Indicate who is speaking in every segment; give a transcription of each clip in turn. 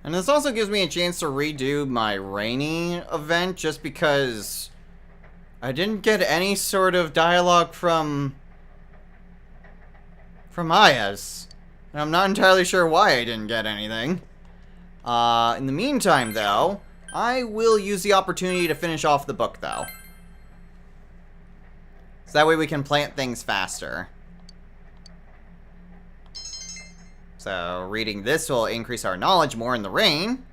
Speaker 1: And this also gives me a chance to redo my rainy event just because I didn't get any sort of dialogue from Ayaz. And I'm not entirely sure why I didn't get anything. In the meantime, though, I will use the opportunity to finish off the book, though. So that way we can plant things faster. So, reading this will increase our knowledge more in the rain.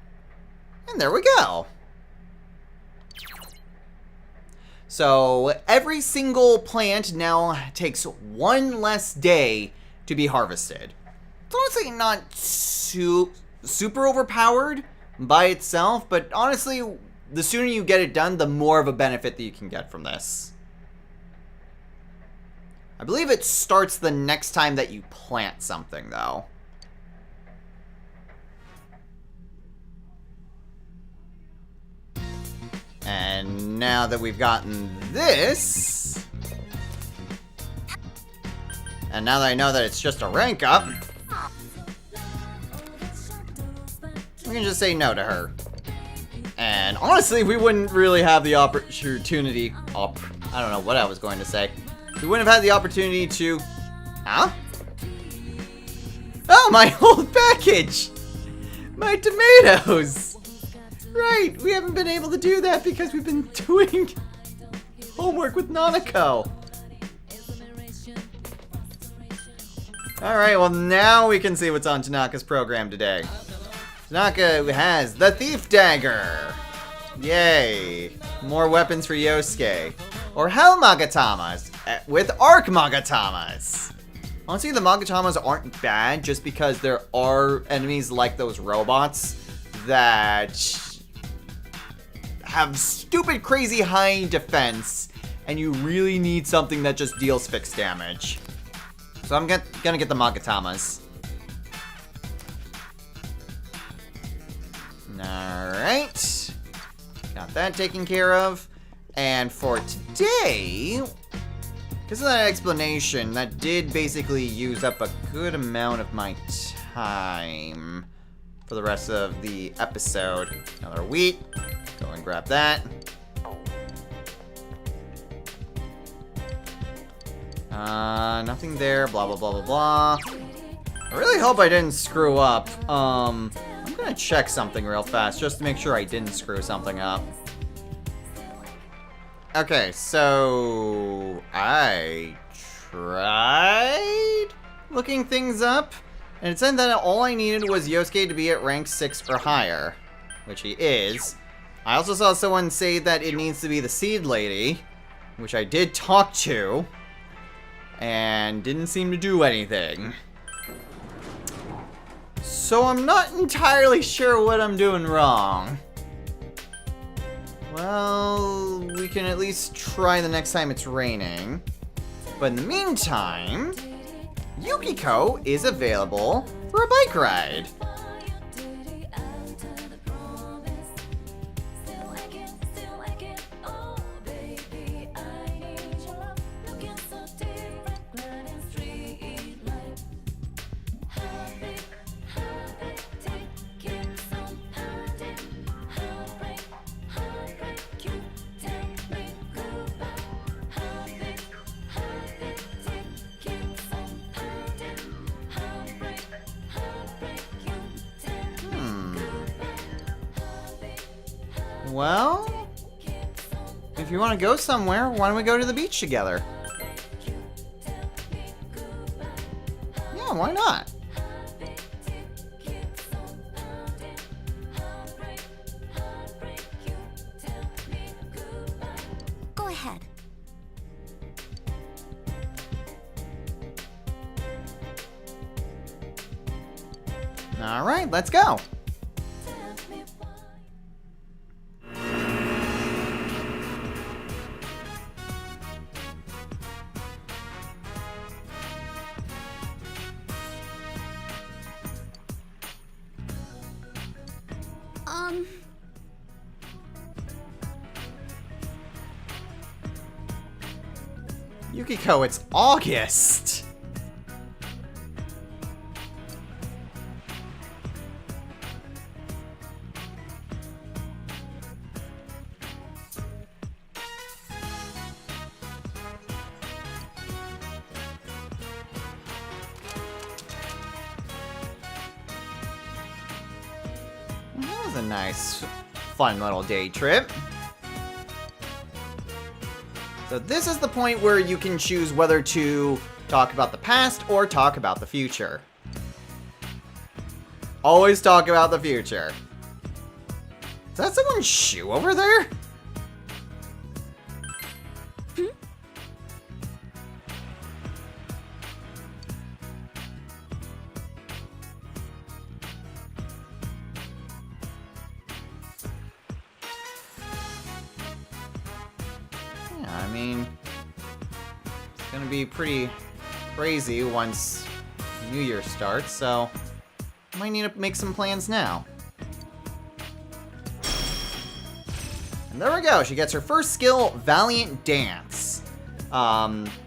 Speaker 1: And there we go. So, every single plant now takes one less day to be harvested. It's honestly not super overpowered by itself, but honestly, the sooner you get it done, the more of a benefit that you can get from this. I believe it starts the next time that you plant something, though. And now that we've gotten this, and now that I know that it's just a rank up, we can just say no to her. And honestly, we wouldn't really have the opportunity, I don't know what I was going to say. We wouldn't have had the opportunity to, huh? Oh, my old package! My tomatoes! Right, we haven't been able to do that because we've been doing homework with Nanako. Alright, well now we can see what's on Tanaka's program today. Tanaka has the Thief Dagger. Yay. More weapons for Yosuke. Or Hell Magatamas with Arc Magatamas. Honestly, the Magatamas aren't bad just because there are enemies like those robots that have stupid, crazy high defense, and you really need something that just deals fixed damage. So I'm gonna get the Magatamas. Alright. Got that taken care of. And for today, because of that explanation, that did basically use up a good amount of my time for the rest of the episode. Another wheat. Go and grab that. Nothing there. Blah, blah, blah, blah, blah. I really hope I didn't screw up. I'm gonna check something real fast just to make sure I didn't screw something up. Okay, so I tried looking things up, and it said that all I needed was Yosuke to be at rank 6 or higher, which he is. I also saw someone say that it needs to be the Seed Lady, which I did talk to, and didn't seem to do anything. So I'm not entirely sure what I'm doing wrong. Well, we can at least try the next time it's raining. But in the meantime, Yukiko is available for a bike ride. Well, if you want to go somewhere, why don't we go to the beach together? Yeah, why not?
Speaker 2: Go ahead.
Speaker 1: All right, let's go. Yukiko, it's August! was a nice, fun little day trip. So this is the point where you can choose whether to talk about the past or talk about the future. Always talk about the future. Is that someone's shoe over there? I mean, it's gonna be pretty crazy once New Year starts, so I might need to make some plans now. And there we go, she gets her first skill, Valiant Dance.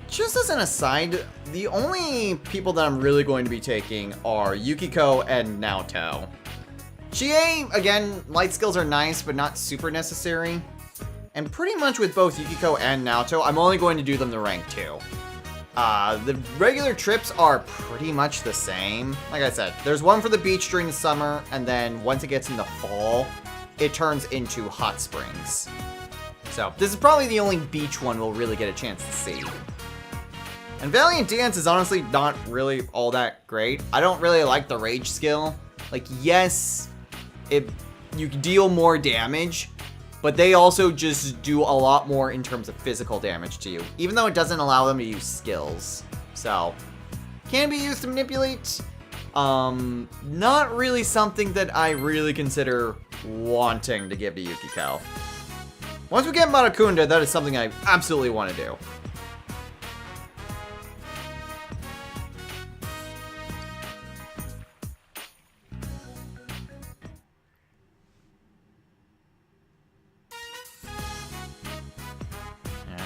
Speaker 1: Just as an aside, the only people that I'm really going to be taking are Yukiko and Naoto. Chie, again, light skills are nice, but not super necessary. And pretty much with both Yukiko and Naoto, I'm only going to do them to rank 2. The regular trips are pretty much the same. Like I said, there's one for the beach during the summer, and then once it gets into fall, it turns into hot springs. So this is probably the only beach one we'll really get a chance to see. And Valiant Dance is honestly not really all that great. I don't really like the rage skill. Like, yes, you can deal more damage, but they also just do a lot more in terms of physical damage to you, even though it doesn't allow them to use skills. So, can be used to manipulate. Not really something that I really consider wanting to give to Yukiko. Once we get Marakunda, that is something I absolutely want to do.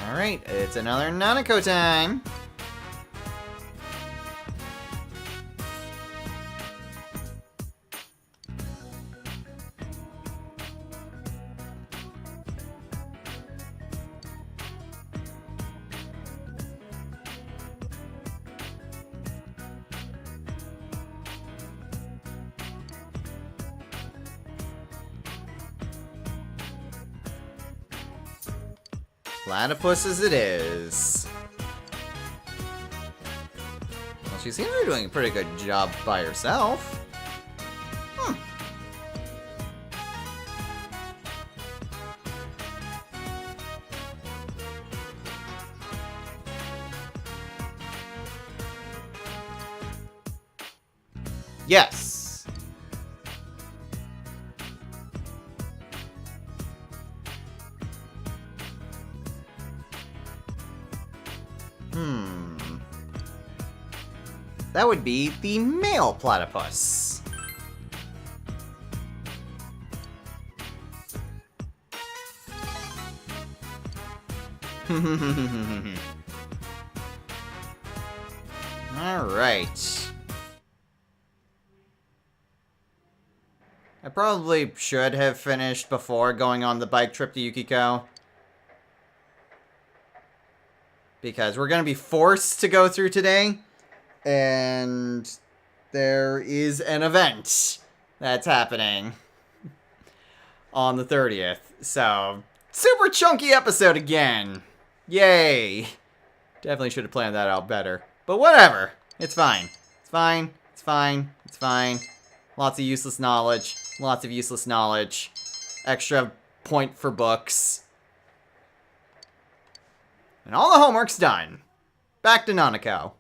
Speaker 1: Alright, it's another Nanako time. Platypus as it is. Well, she seems to be doing a pretty good job by herself. Yes. That would be the male platypus. Alright. I probably should have finished before going on the bike trip to Yukiko, because we're going to be forced to go through today. And there is an event that's happening on the 30th. So, super chunky episode again. Yay. Definitely should have planned that out better. But whatever. It's fine. It's fine. It's fine. It's fine. Lots of useless knowledge. Lots of useless knowledge. Extra point for books. And all the homework's done. Back to Nanako.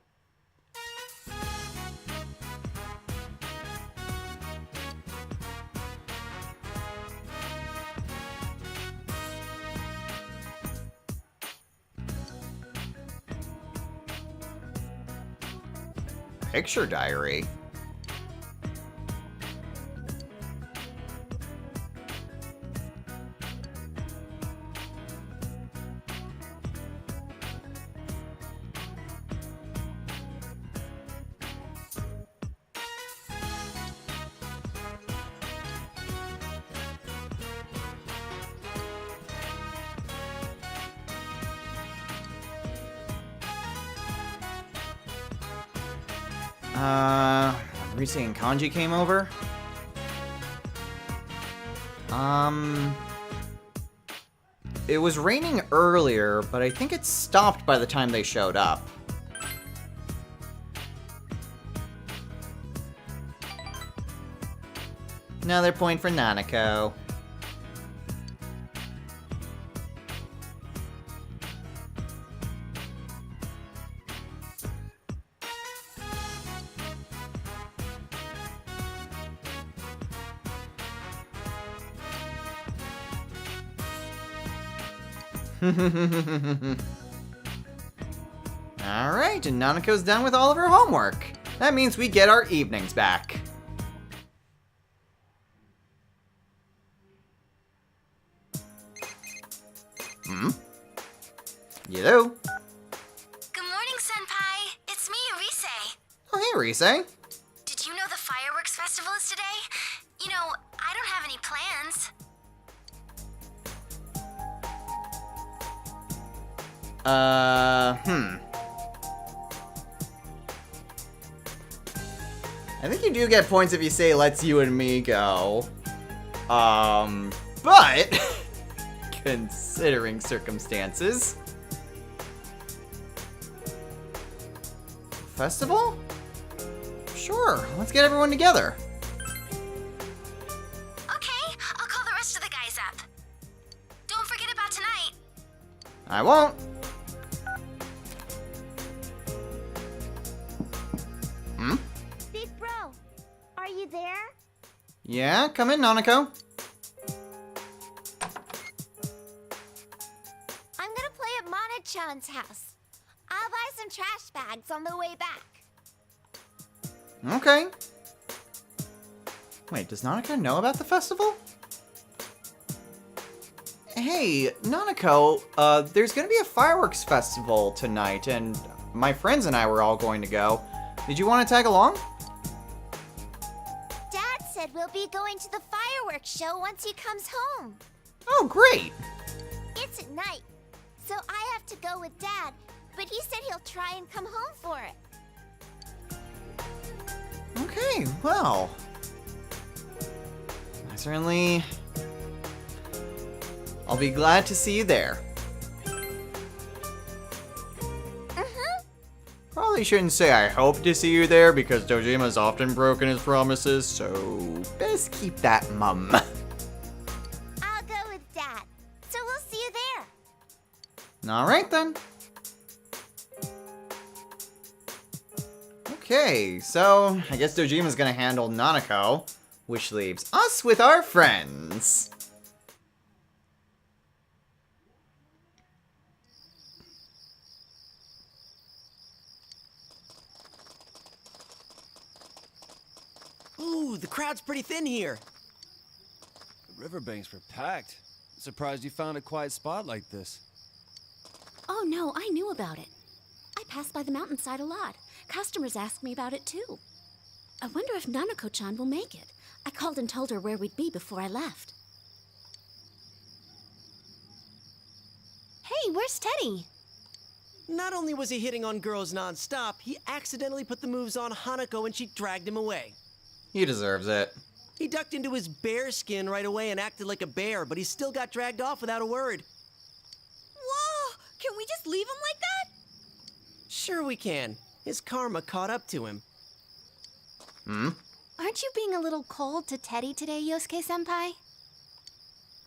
Speaker 1: Picture diary. Risi and Kanji came over? It was raining earlier, but I think it stopped by the time they showed up. Another point for Nanako. Alright, and Nanako's done with all of her homework. That means we get our evenings back. Hello?
Speaker 2: Good morning, Senpai. It's me, Arise.
Speaker 1: Oh, hey, Rise.
Speaker 2: Did you know the fireworks festival is today? You know, I don't have any plans.
Speaker 1: I think you do get points if you say, let's you and me go. But, considering circumstances. Festival? Sure, let's get everyone together.
Speaker 2: Okay, I'll call the rest of the guys up. Don't forget about tonight.
Speaker 1: I won't.
Speaker 2: Big bro, are you there?
Speaker 1: Yeah, come in, Nanako.
Speaker 2: I'm gonna play at Mana-chan's house. I'll buy some trash bags on the way back.
Speaker 1: Okay. Wait, does Nanako know about the festival? Hey, Nanako, there's gonna be a fireworks festival tonight, and my friends and I were all going to go. Did you want to tag along?
Speaker 2: Dad said we'll be going to the fireworks show once he comes home.
Speaker 1: Oh, great.
Speaker 2: It's at night, so I have to go with Dad, but he said he'll try and come home for it.
Speaker 1: Okay, well. I'll be glad to see you there. Probably shouldn't say I hope to see you there because Dojima's often broken his promises, so best keep that mum.
Speaker 2: I'll go with Dad, so we'll see you there.
Speaker 1: Alright then. Okay, so I guess Dojima's gonna handle Nanako, which leaves us with our friends.
Speaker 3: Ooh, the crowd's pretty thin here.
Speaker 4: The riverbanks were packed. Surprised you found a quiet spot like this.
Speaker 5: Oh no, I knew about it. I pass by the mountainside a lot. Customers ask me about it too. I wonder if Nanako-chan will make it. I called and told her where we'd be before I left. Hey, where's Teddy?
Speaker 3: Not only was he hitting on girls non-stop, he accidentally put the moves on Hanako and she dragged him away.
Speaker 1: He deserves it.
Speaker 3: He ducked into his bear skin right away and acted like a bear, but he still got dragged off without a word.
Speaker 5: Whoa! Can we just leave him like that?
Speaker 3: Sure we can. His karma caught up to him.
Speaker 5: Aren't you being a little cold to Teddy today, Yosuke-senpai?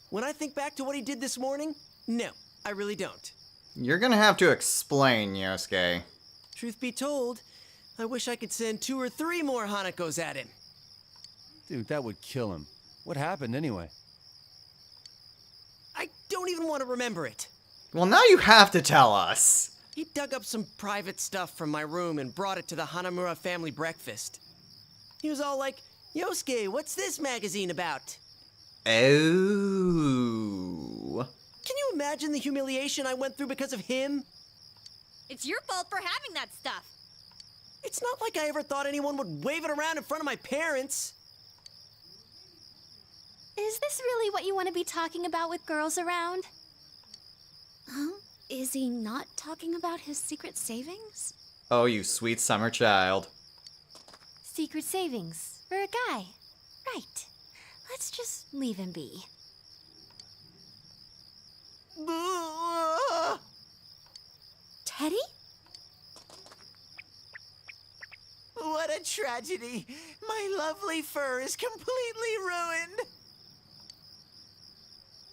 Speaker 3: When I think back to what he did this morning, no, I really don't.
Speaker 1: You're gonna have to explain, Yosuke.
Speaker 3: Truth be told, I wish I could send 2 or 3 more Hanakos at him.
Speaker 4: Dude, that would kill him. What happened anyway?
Speaker 3: I don't even want to remember it.
Speaker 1: Well, now you have to tell us.
Speaker 3: He dug up some private stuff from my room and brought it to the Hanamura family breakfast. He was all like, "Yosuke, what's this magazine about?"
Speaker 1: Oh.
Speaker 3: Can you imagine the humiliation I went through because of him?
Speaker 5: It's your fault for having that stuff.
Speaker 3: It's not like I ever thought anyone would wave it around in front of my parents.
Speaker 5: Is this really what you want to be talking about with girls around? Huh? Is he not talking about his secret savings?
Speaker 1: Oh, you sweet summer child.
Speaker 5: Secret savings for a guy. Right. Let's just leave him be. Teddy?
Speaker 6: What a tragedy. My lovely fur is completely ruined.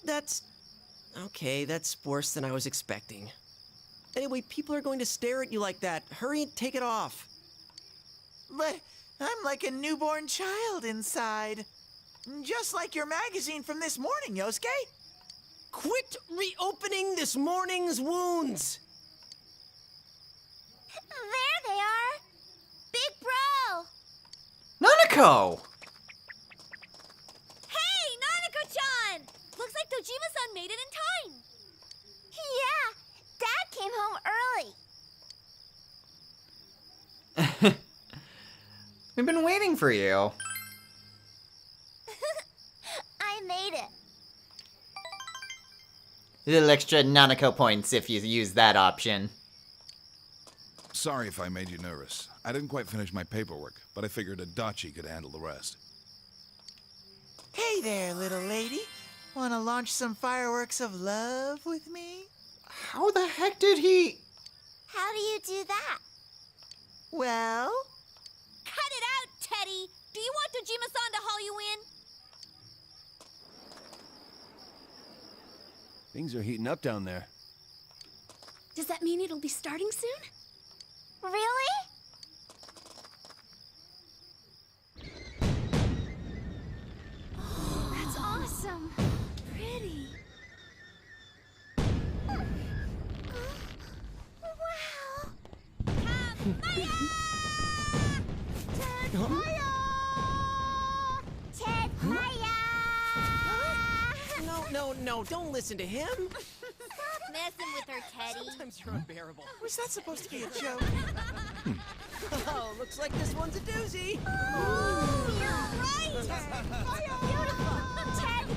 Speaker 3: That's... okay, that's worse than I was expecting. Anyway, people are going to stare at you like that. Hurry and take it off.
Speaker 6: But I'm like a newborn child inside. Just like your magazine from this morning, Yosuke.
Speaker 3: Quit reopening this morning's wounds!
Speaker 2: There they are! Big Bro!
Speaker 1: Nanako!
Speaker 5: Hey, Nanako-chan! Looks like Dojima-san made it in time!
Speaker 2: Yeah, Dad came home early.
Speaker 1: We've been waiting for you.
Speaker 2: I made it.
Speaker 1: Little extra Nanako points if you use that option.
Speaker 7: Sorry if I made you nervous. I didn't quite finish my paperwork, but I figured Adachi could handle the rest.
Speaker 6: Hey there, little lady. Wanna launch some fireworks of love with me?
Speaker 1: How the heck did he...
Speaker 2: How do you do that?
Speaker 6: Well,
Speaker 5: Cut it out, Teddy! Do you want Dojima-san to haul you in?
Speaker 4: Things are heating up down there.
Speaker 5: Does that mean it'll be starting soon?
Speaker 2: Really?
Speaker 5: That's awesome! Pretty.
Speaker 2: Wow! Ted Maya!
Speaker 3: No, don't listen to him.
Speaker 2: Stop messing with her, Teddy.
Speaker 3: Sometimes you're unbearable.
Speaker 6: was that supposed to be a joke?
Speaker 3: Oh, looks like this one's a doozy.
Speaker 2: Oh, you're right! Beautiful! Ted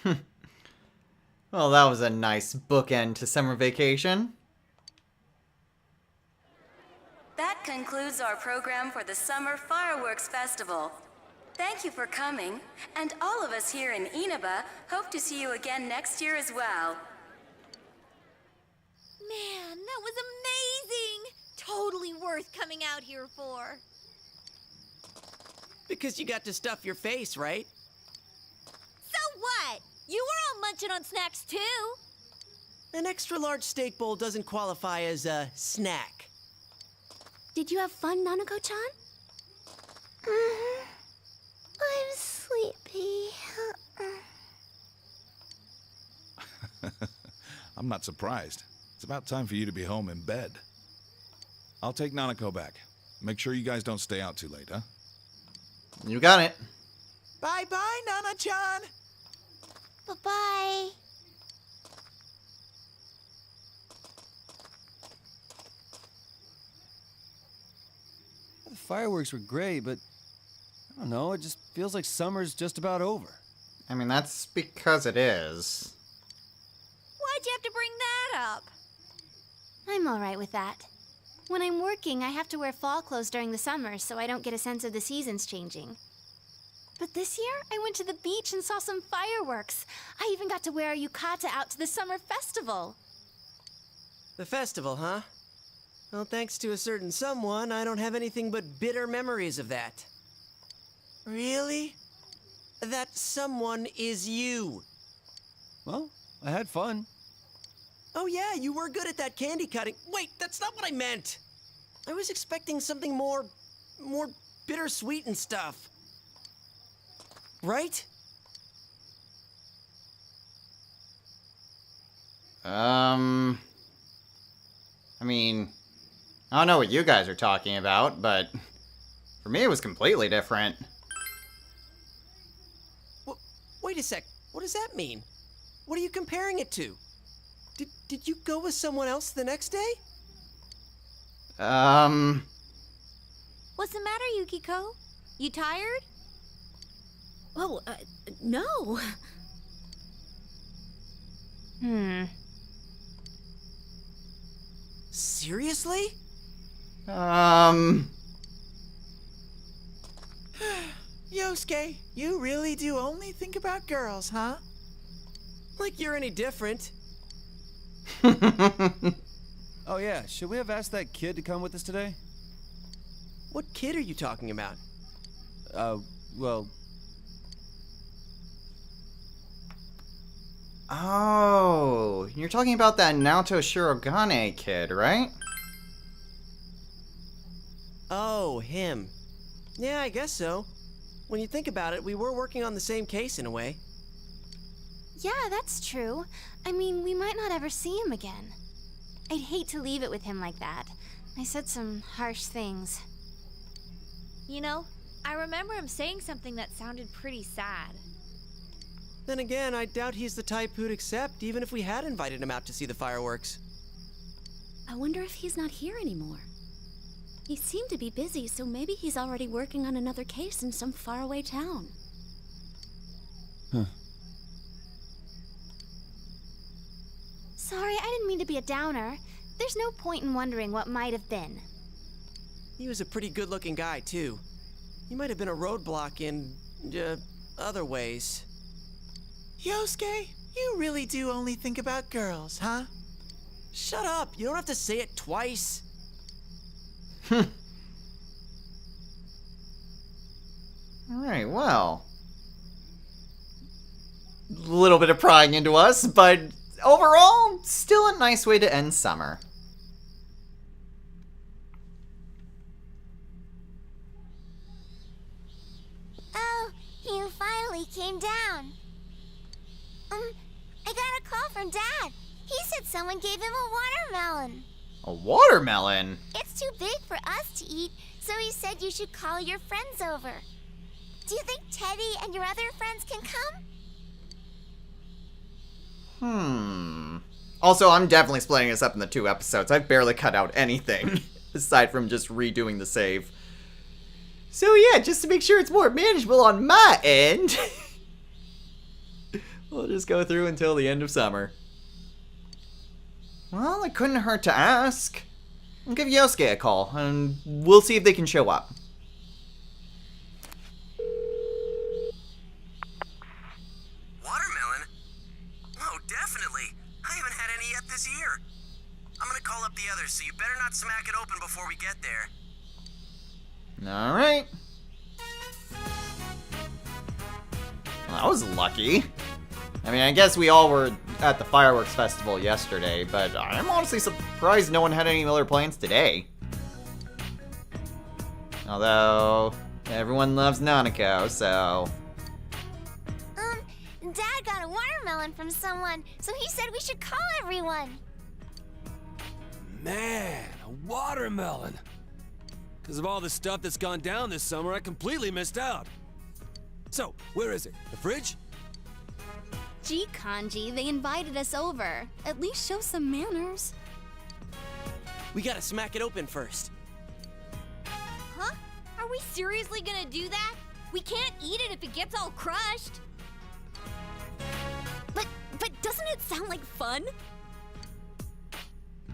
Speaker 2: Maya!
Speaker 1: Well, that was a nice bookend to summer vacation.
Speaker 8: That concludes our program for the Summer Fireworks Festival. Thank you for coming, and all of us here in Inaba hope to see you again next year as well.
Speaker 5: Man, that was amazing! Totally worth coming out here for.
Speaker 3: Because you got to stuff your face, right?
Speaker 5: So what? You were all munching on snacks too.
Speaker 3: An extra large steak bowl doesn't qualify as a snack.
Speaker 5: Did you have fun, Nanako-chan?
Speaker 2: I'm sleepy.
Speaker 7: I'm not surprised. It's about time for you to be home in bed. I'll take Nanako back. Make sure you guys don't stay out too late, huh?
Speaker 1: You got it.
Speaker 6: Bye-bye, Nana-chan.
Speaker 2: Bye-bye.
Speaker 4: The fireworks were great, but I don't know, it just feels like summer's just about over.
Speaker 1: I mean, that's because it is.
Speaker 5: Why'd you have to bring that up?
Speaker 9: I'm all right with that. When I'm working, I have to wear fall clothes during the summer so I don't get a sense of the seasons changing. But this year, I went to the beach and saw some fireworks. I even got to wear a yukata out to the summer festival.
Speaker 3: The festival, huh? Well, thanks to a certain someone, I don't have anything but bitter memories of that.
Speaker 6: Really?
Speaker 3: That someone is you.
Speaker 4: Well, I had fun.
Speaker 3: Oh yeah, you were good at that candy cutting. Wait, that's not what I meant. I was expecting something more bittersweet and stuff. Right?
Speaker 1: I mean, I don't know what you guys are talking about, but for me it was completely different.
Speaker 3: Wait a sec. What does that mean? What are you comparing it to? Did you go with someone else the next day?
Speaker 5: What's the matter, Yukiko? You tired?
Speaker 9: Oh, no.
Speaker 3: Seriously?
Speaker 6: Yosuke, you really do only think about girls, huh?
Speaker 3: Like you're any different.
Speaker 4: Oh yeah, should we have asked that kid to come with us today?
Speaker 3: What kid are you talking about?
Speaker 4: Well,
Speaker 1: Oh, you're talking about that Naoto Shirogane kid, right?
Speaker 3: Oh, him. Yeah, I guess so. When you think about it, we were working on the same case in a way.
Speaker 9: Yeah, that's true. I mean, we might not ever see him again. I'd hate to leave it with him like that. I said some harsh things.
Speaker 10: You know, I remember him saying something that sounded pretty sad.
Speaker 3: Then again, I doubt he's the type who'd accept even if we had invited him out to see the fireworks.
Speaker 5: I wonder if he's not here anymore. He seemed to be busy, so maybe he's already working on another case in some faraway town.
Speaker 4: huh.
Speaker 9: Sorry, I didn't mean to be a downer. There's no point in wondering what might have been.
Speaker 3: He was a pretty good-looking guy, too. He might have been a roadblock in, other ways.
Speaker 6: Yosuke, you really do only think about girls, huh?
Speaker 3: Shut up! You don't have to say it twice.
Speaker 1: Alright, well. A little bit of prying into us, but overall, still a nice way to end summer.
Speaker 2: Oh, you finally came down. I got a call from Dad. He said someone gave him a watermelon.
Speaker 1: A watermelon?
Speaker 2: It's too big for us to eat, so he said you should call your friends over. Do you think Teddy and your other friends can come?
Speaker 1: Also, I'm definitely splitting this up into 2 episodes. I've barely cut out anything, aside from just redoing the save. So yeah, just to make sure it's more manageable on my end, we'll just go through until the end of summer. Well, it couldn't hurt to ask. I'll give Yosuke a call, and we'll see if they can show up.
Speaker 3: Watermelon? Oh, definitely. I haven't had any yet this year. I'm gonna call up the others, so you better not smack it open before we get there.
Speaker 1: Alright. Well, that was lucky. I mean, I guess we all were at the fireworks festival yesterday, but I'm honestly surprised no one had any other plans today. Although, everyone loves Nanako, so...
Speaker 2: Dad got a watermelon from someone, so he said we should call everyone.
Speaker 11: Man, a watermelon. Because of all the stuff that's gone down this summer, I completely missed out. So, where is it? The fridge?
Speaker 9: Gee, Kanji, they invited us over. At least show some manners.
Speaker 3: We gotta smack it open first.
Speaker 10: Huh? Are we seriously gonna do that? We can't eat it if it gets all crushed.
Speaker 5: But doesn't it sound like fun?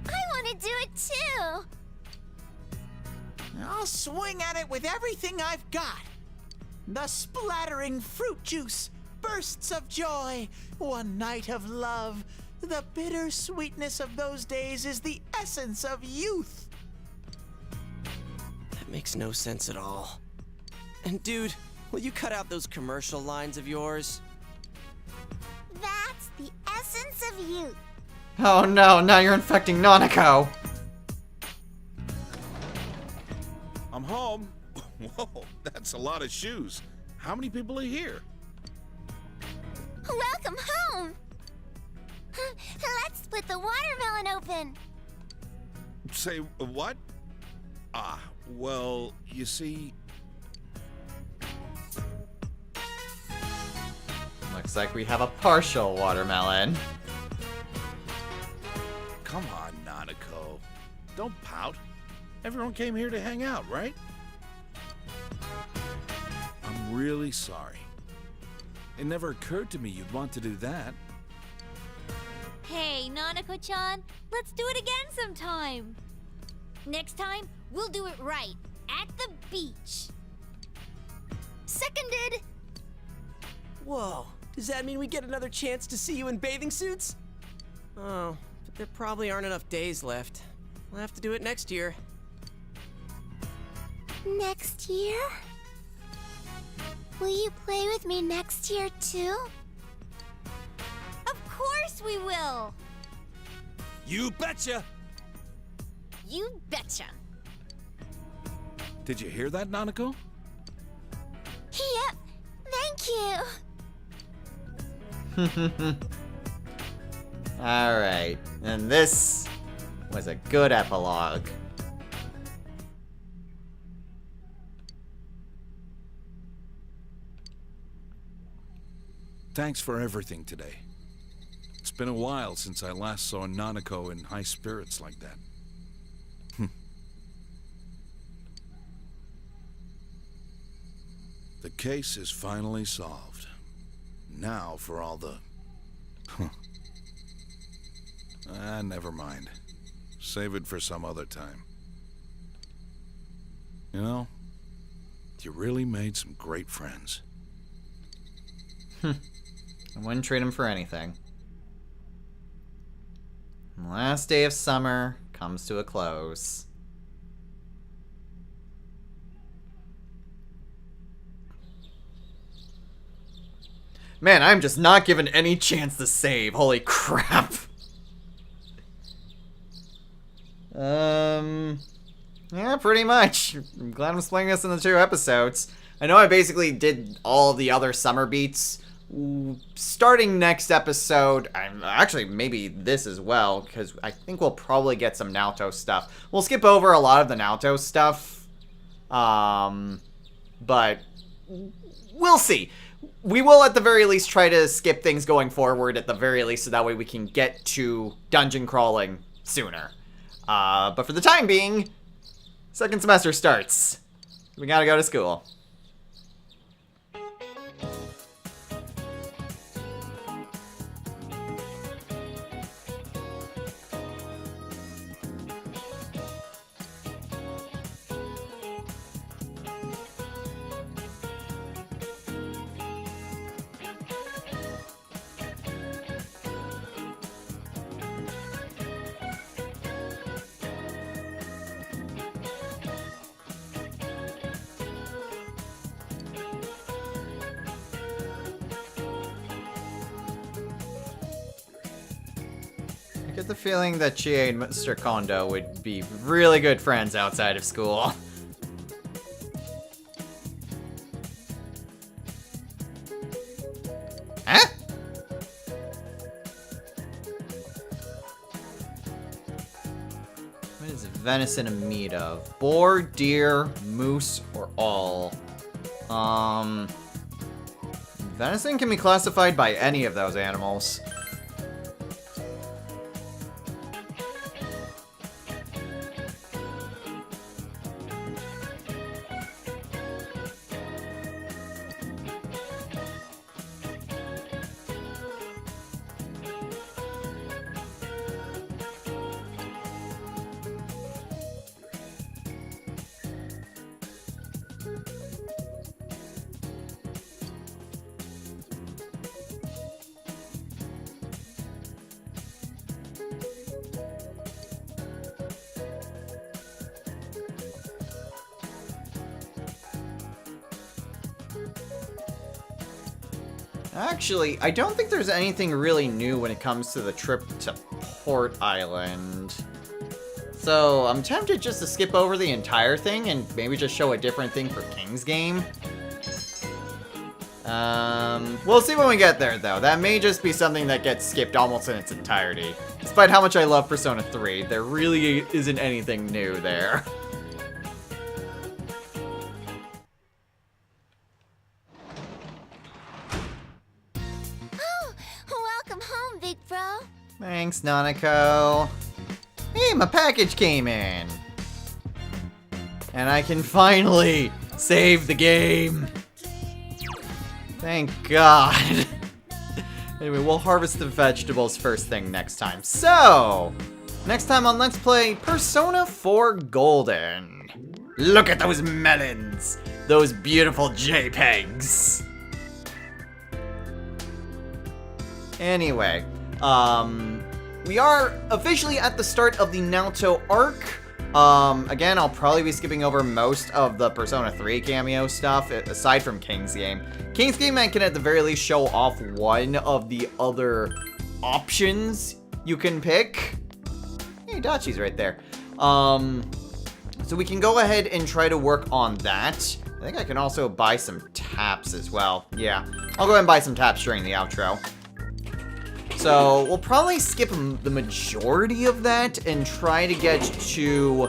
Speaker 2: I want to do it too.
Speaker 6: I'll swing at it with everything I've got. The splattering fruit juice, bursts of joy, one night of love. The bitter sweetness of those days is the essence of youth.
Speaker 3: That makes no sense at all. And dude, will you cut out those commercial lines of yours?
Speaker 2: That's the essence of youth.
Speaker 1: Oh no, now you're infecting Nanako!
Speaker 7: I'm home. Whoa, that's a lot of shoes. How many people are here?
Speaker 2: Welcome home. Let's split the watermelon open.
Speaker 7: Say what? Well, you see...
Speaker 1: Looks like we have a partial watermelon.
Speaker 7: Come on, Nanako. Don't pout. Everyone came here to hang out, right? I'm really sorry. It never occurred to me you'd want to do that.
Speaker 10: Hey, Nanako-chan, let's do it again sometime. Next time, we'll do it right. At the beach.
Speaker 9: Seconded!
Speaker 3: Whoa, does that mean we get another chance to see you in bathing suits? Oh, but there probably aren't enough days left. We'll have to do it next year.
Speaker 2: Next year? Will you play with me next year, too?
Speaker 10: Of course we will!
Speaker 11: You betcha!
Speaker 10: You betcha.
Speaker 7: Did you hear that, Nanako?
Speaker 2: Yep, thank you.
Speaker 1: Alright, and this was a good epilogue.
Speaker 7: Thanks for everything today. It's been a while since I last saw Nanako in high spirits like that. The case is finally solved. Now for all the... never mind. Save it for some other time. You know, you really made some great friends.
Speaker 1: I wouldn't trade him for anything. The last day of summer comes to a close. Man, I'm just not given any chance to save. Holy crap. Yeah, pretty much. I'm glad I'm splitting this into 2 episodes. I know I basically did all the other summer beats. Starting next episode, I'm actually maybe this as well, because I think we'll probably get some Naoto stuff. We'll skip over a lot of the Naoto stuff. But we'll see. We will at the very least try to skip things going forward at the very least, so that way we can get to dungeon crawling sooner. But for the time being, second semester starts. We gotta go to school. I get the feeling that Chie and Mr. Kondo would be really good friends outside of school. Huh? What is venison a meat of? Boar, deer, moose, or all? Venison can be classified by any of those animals. Actually, I don't think there's anything really new when it comes to the trip to Port Island. So, I'm tempted just to skip over the entire thing and maybe just show a different thing for King's Game. We'll see when we get there, though. That may just be something that gets skipped almost in its entirety. Despite how much I love Persona 3, there really isn't anything new there.
Speaker 2: Welcome home, big bro.
Speaker 1: Thanks, Nanako. Hey, my package came in. And I can finally save the game. Thank God. Anyway, we'll harvest the vegetables first thing next time. So, Next time on Let's Play Persona 4 Golden. Look at those melons! Those beautiful JPEGs! Anyway, we are officially at the start of the Naoto arc. Again, I'll probably be skipping over most of the Persona 3 cameo stuff, aside from King's Game. King's Game, I can at the very least show off one of the other options you can pick. Hey, Dachi's right there. So we can go ahead and try to work on that. I think I can also buy some taps as well. Yeah, I'll go ahead and buy some taps during the outro. So we'll probably skip the majority of that and try to get to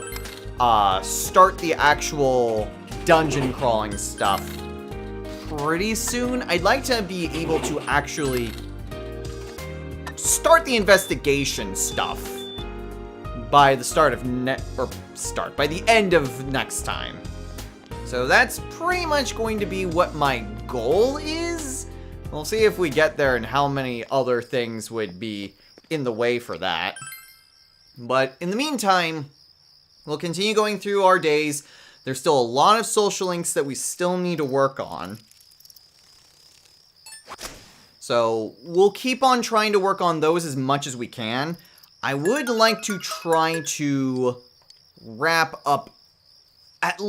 Speaker 1: start the actual dungeon crawling stuff pretty soon. I'd like to be able to actually start the investigation stuff by the start of by the end of next time. So that's pretty much going to be what my goal is. We'll see if we get there and how many other things would be in the way for that. But in the meantime, we'll continue going through our days. There's still a lot of social links that we still need to work on. So we'll keep on trying to work on those as much as we can. I would like to try to wrap up at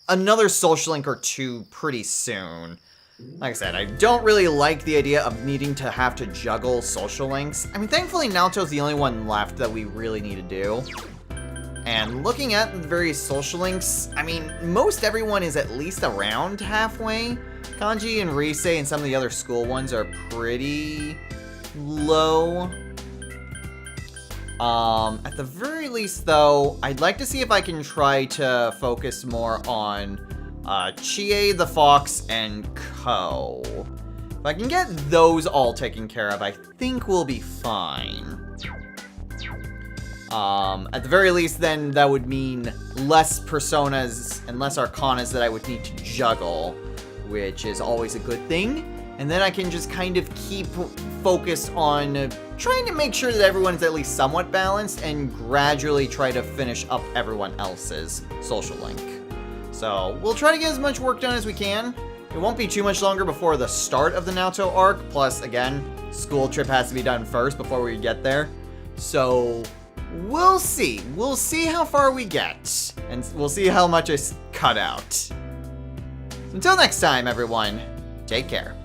Speaker 1: another social link or two pretty soon. Like I said, I don't really like the idea of needing to have to juggle social links. I mean, thankfully, Naoto's the only one left that we really need to do. And looking at the various social links, I mean, most everyone is at least around halfway. Kanji and Rise and some of the other school ones are pretty low. At the very least, though, I'd like to see if I can try to focus more on Chie the Fox and Ko. If I can get those all taken care of, I think we'll be fine. At the very least, then, that would mean less personas and less arcanas that I would need to juggle, which is always a good thing. And then I can just kind of keep focused on trying to make sure that everyone's at least somewhat balanced and gradually try to finish up everyone else's social link. So we'll try to get as much work done as we can. It won't be too much longer before the start of the Naoto arc. Plus, again, school trip has to be done first before we get there. So we'll see. We'll see how far we get. And we'll see how much is cut out. Until next time, everyone, take care.